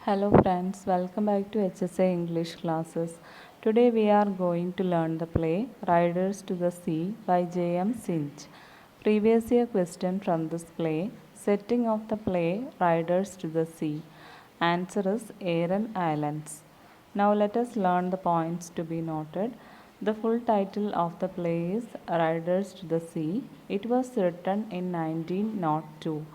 Hello friends, welcome back to HSA English classes. Today we are going to learn the play Riders to the Sea by J.M. Sinch. Previous year question from this play. Setting of the play Riders to the Sea. Answer is Aran Islands. Now let us learn the points to be noted. The full title of the play is Riders to the Sea. It was written in 1902.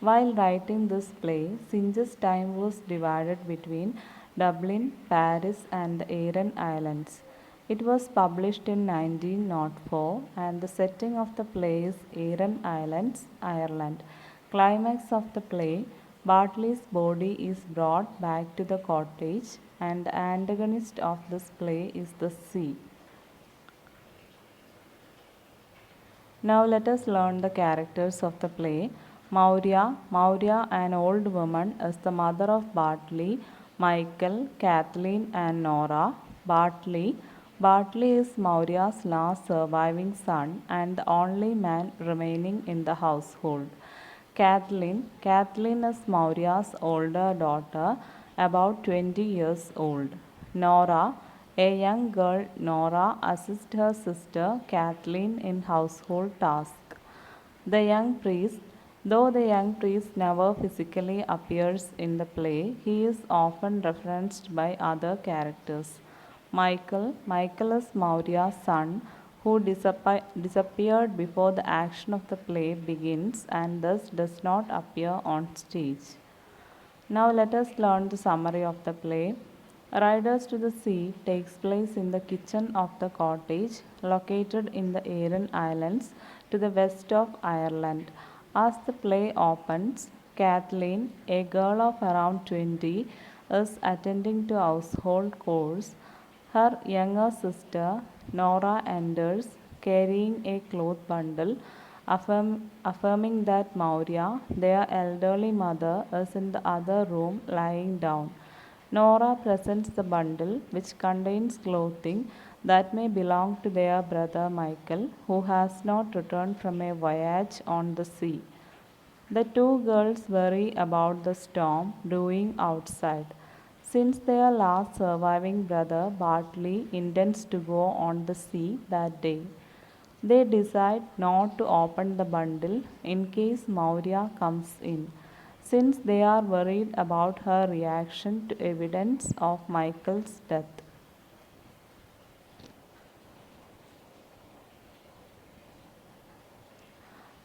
While writing this play, Singe's time was divided between Dublin, Paris, and the Aran Islands. It was published in 1904, and the setting of the play is Aran Islands, Ireland. Climax of the play: Bartley's body is brought back to the cottage, and the antagonist of this play is the sea. Now let us learn the characters of the play. Maurya, an old woman, is the mother of Bartley, Michael, Kathleen, and Nora. Bartley is Maurya's last surviving son and the only man remaining in the household. Kathleen is Maurya's older daughter, about 20 years old. Nora, a young girl, Nora assists her sister Kathleen in household tasks. The young priest, though the young priest never physically appears in the play, he is often referenced by other characters. Michael is Maurya's son who disappeared before the action of the play begins and thus does not appear on stage. Now let us learn the summary of the play. Riders to the Sea takes place in the kitchen of the cottage located in the Aran Islands to the west of Ireland. As the play opens, Kathleen, a girl of around 20, is attending to household chores. Her younger sister, Nora, enters carrying a cloth bundle, affirming that Maurya, their elderly mother, is in the other room lying down. Nora presents the bundle, which contains clothing that may belong to their brother Michael, who has not returned from a voyage on the sea. The two girls worry about the storm brewing outside. Since their last surviving brother Bartley intends to go on the sea that day, they decide not to open the bundle in case Maurya comes in, since they are worried about her reaction to evidence of Michael's death.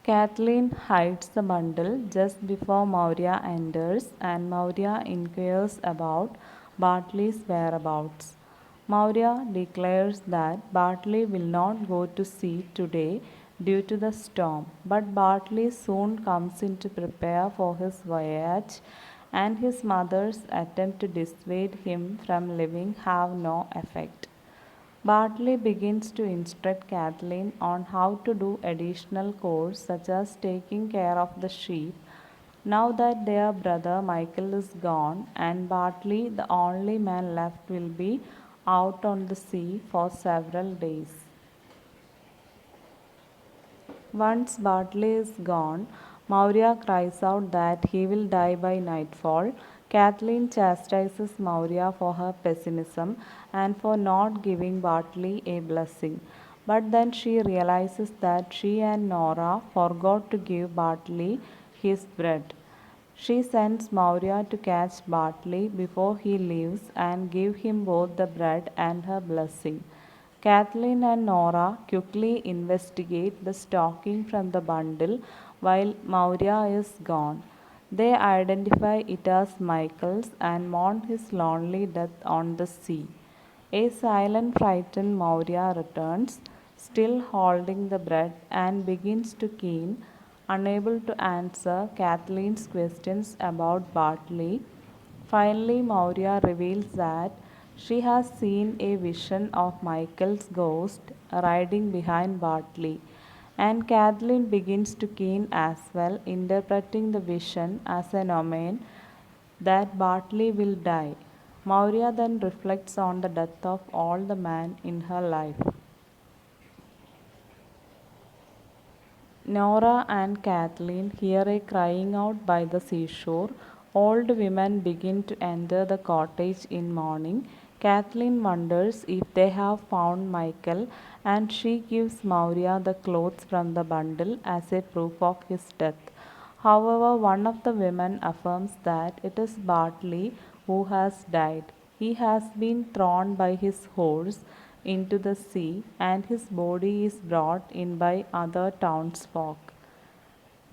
Kathleen hides the bundle just before Maurya enters, and Maurya inquires about Bartley's whereabouts. Maurya declares that Bartley will not go to sea today due to the storm, but Bartley soon comes in to prepare for his voyage, and his mother's attempt to dissuade him from leaving have no effect. Bartley begins to instruct Kathleen on how to do additional chores such as taking care of the sheep. Now that their brother Michael is gone and Bartley, the only man left, will be out on the sea for several days. Once Bartley is gone, Maurya cries out that he will die by nightfall. Kathleen chastises Maurya for her pessimism and for not giving Bartley a blessing. But then she realizes that she and Nora forgot to give Bartley his bread. She sends Maurya to catch Bartley before he leaves and give him both the bread and her blessing. Kathleen and Nora quickly investigate the stocking from the bundle while Maurya is gone. They identify it as Michael's and mourn his lonely death on the sea. A silent, frightened Maurya returns, still holding the bread, and begins to keen, unable to answer Kathleen's questions about Bartley. Finally, Maurya reveals that she has seen a vision of Michael's ghost riding behind Bartley, and Kathleen begins to keen as well, interpreting the vision as an omen that Bartley will die. Maurya then reflects on the death of all the men in her life. Nora and Kathleen hear a crying out by the seashore. Old women begin to enter the cottage in mourning. Kathleen wonders if they have found Michael, and she gives Maurya the clothes from the bundle as a proof of his death. However, one of the women affirms that it is Bartley who has died. He has been thrown by his horse into the sea, and his body is brought in by other townsfolk.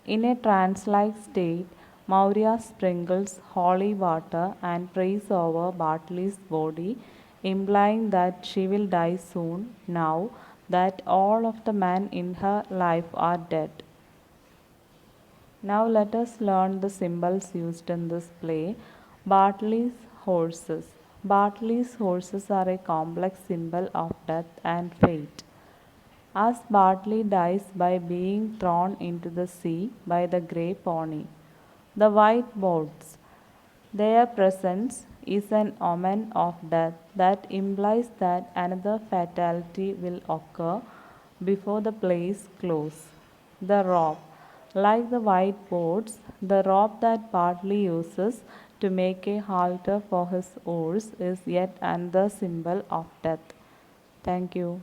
In a trance-like state, Maurya sprinkles holy water and prays over Bartley's body, implying that she will die soon now that all of the men in her life are dead. Now let us learn the symbols used in this play. Bartley's horses. Bartley's horses are a complex symbol of death and fate. As Bartley dies by being thrown into the sea by the grey pony. The white boats. Their presence is an omen of death that implies that another fatality will occur before the plays close. The rope. Like the white boats, the rope that Bartley uses to make a halter for his oars is yet another symbol of death. Thank you.